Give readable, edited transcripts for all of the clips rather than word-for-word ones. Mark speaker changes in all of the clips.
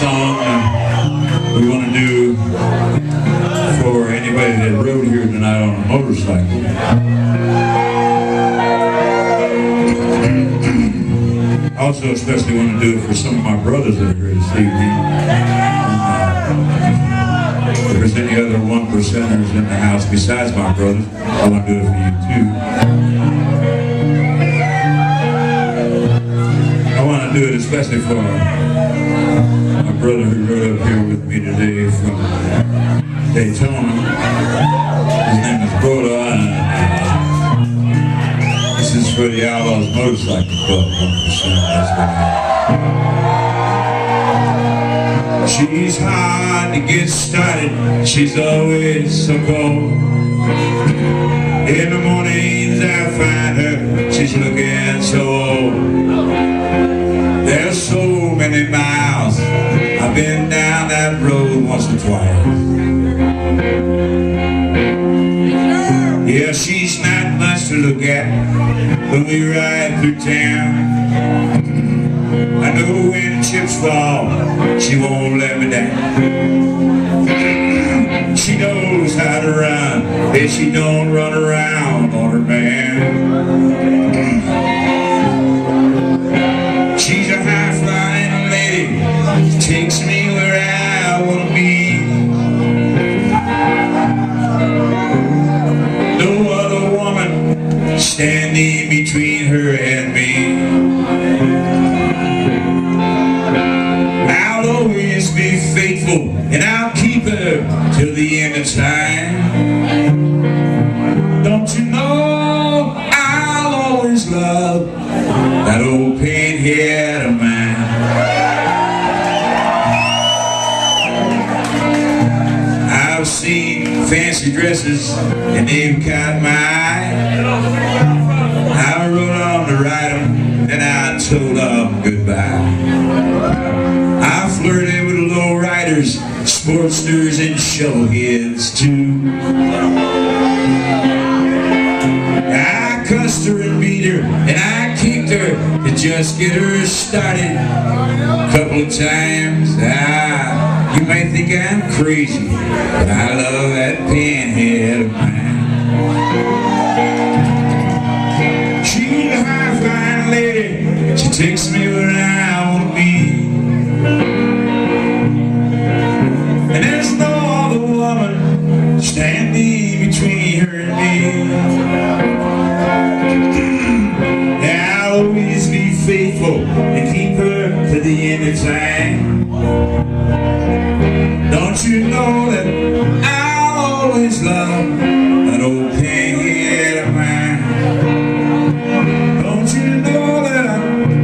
Speaker 1: song we want to do for anybody that rode here tonight on a motorcycle. I also especially want to do it for some of my brothers that are here this evening. If there's any other 1%ers in the house besides my brothers, I want to do it for you too. I want to do it especially for my brother who rode up here with me today from Daytona. His name is Broda, and this is for the Outlaws Motorcycle Club 1%. That's what she's hard to get started, she's always so cold. In the mornings I find her, she's looking so old. There's so many miles I've been down that road once or twice. Yeah, she's not much to look at when we ride through town. I know when chips fall, she won't let me down. She knows how to run, but she don't run around on her man. She's a high-flying lady, takes me where I want to be. No other woman standing between her and me. I'll always be faithful, and I'll keep her till the end of time. Don't you know I'll always love that old pinhead of mine. I've seen fancy dresses and they've caught my eye. I rode on to ride them and I told them goodbye. I flirted with low riders, sportsters and shovelheads too. I cussed her and beat her, and I kicked her to just get her started. A couple of times, you might think I'm crazy, but I love that pinhead of mine. She's a high-flying lady, she takes me where I want to be. And there's no other woman standing between her and me. I'll always be faithful and keep her to the end of time. Don't you know that I'll always love that old pinhead of mine? Don't you know that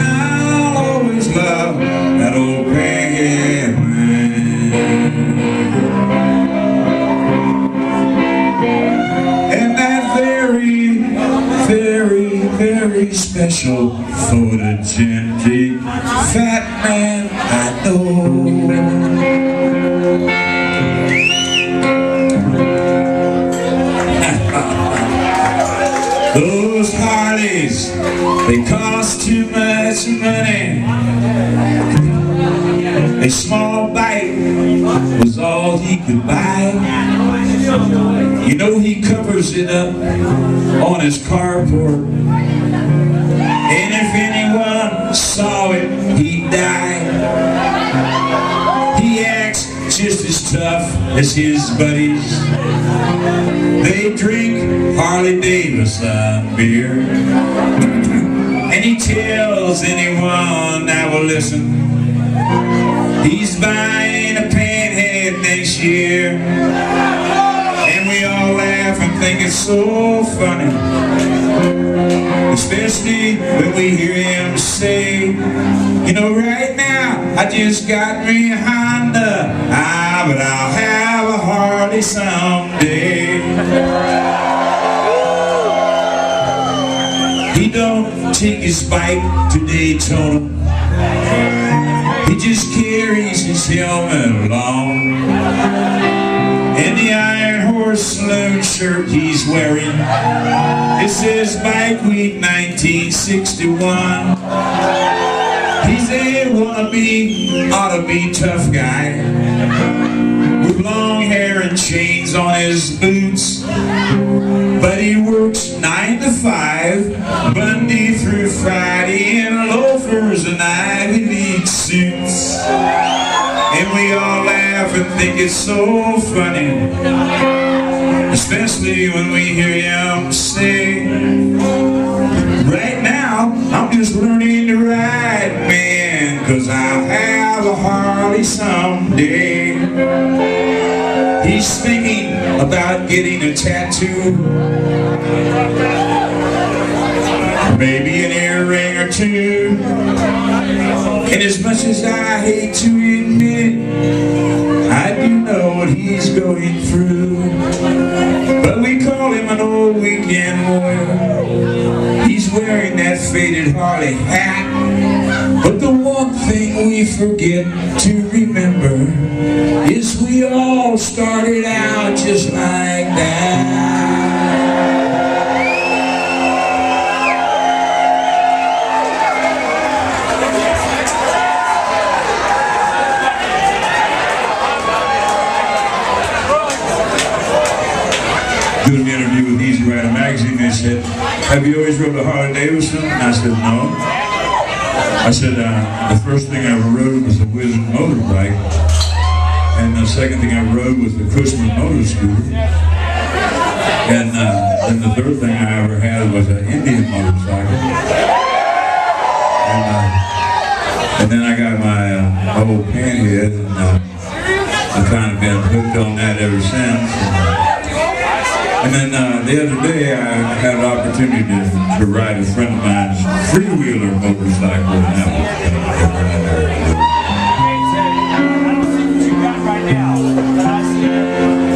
Speaker 1: I'll always love that old pinhead of mine? And that very, very, very special photogenic fat man I know. Those Harleys, they cost too much money. A small bite was all he could buy. You know he covers it up on his carport, and if anyone saw it, he'd die. He acts just as tough as his buddies. They drink Harley Davidson beer, and he tells anyone that will listen he's buying a pinhead next year. And we all laugh and think it's so funny, especially when we hear him say, you know, right now I just got me a Honda, but I'll have a Harley someday. He don't take his bike to Daytona, he just carries his helmet along. And the Iron Horse Saloon shirt he's wearing, it says Bike Week 1961. He's a wannabe, ought to be tough guy with long hair and chains on his boots. But he works 9 to 5, Monday through Friday, in loafers and Ivy League suits. And we all laugh and think it's so funny, especially when we hear him say, right now, I'm just learning to ride, man, 'cause I'll have a Harley someday. He's thinking about getting a tattoo, maybe an earring or two. And as much as I hate to admit it, I do know what he's going through. But we call him an old weekend warrior. He's wearing that faded Harley hat. But the one thing we forget to remember is we all started out just like that. Doing an interview with Easy Rider magazine, they said, have you always rode a Harley Davidson? And I said, no. I said, the first thing I ever rode was a Wizard motorbike, and the second thing I rode was the Cushman motor scooter, and then the third thing I ever had was an Indian motorcycle, and then I got my old panhead, and I've kind of been hooked on that ever since. And then the other day I had an opportunity to ride a friend of mine's three-wheeler motorcycle, and that was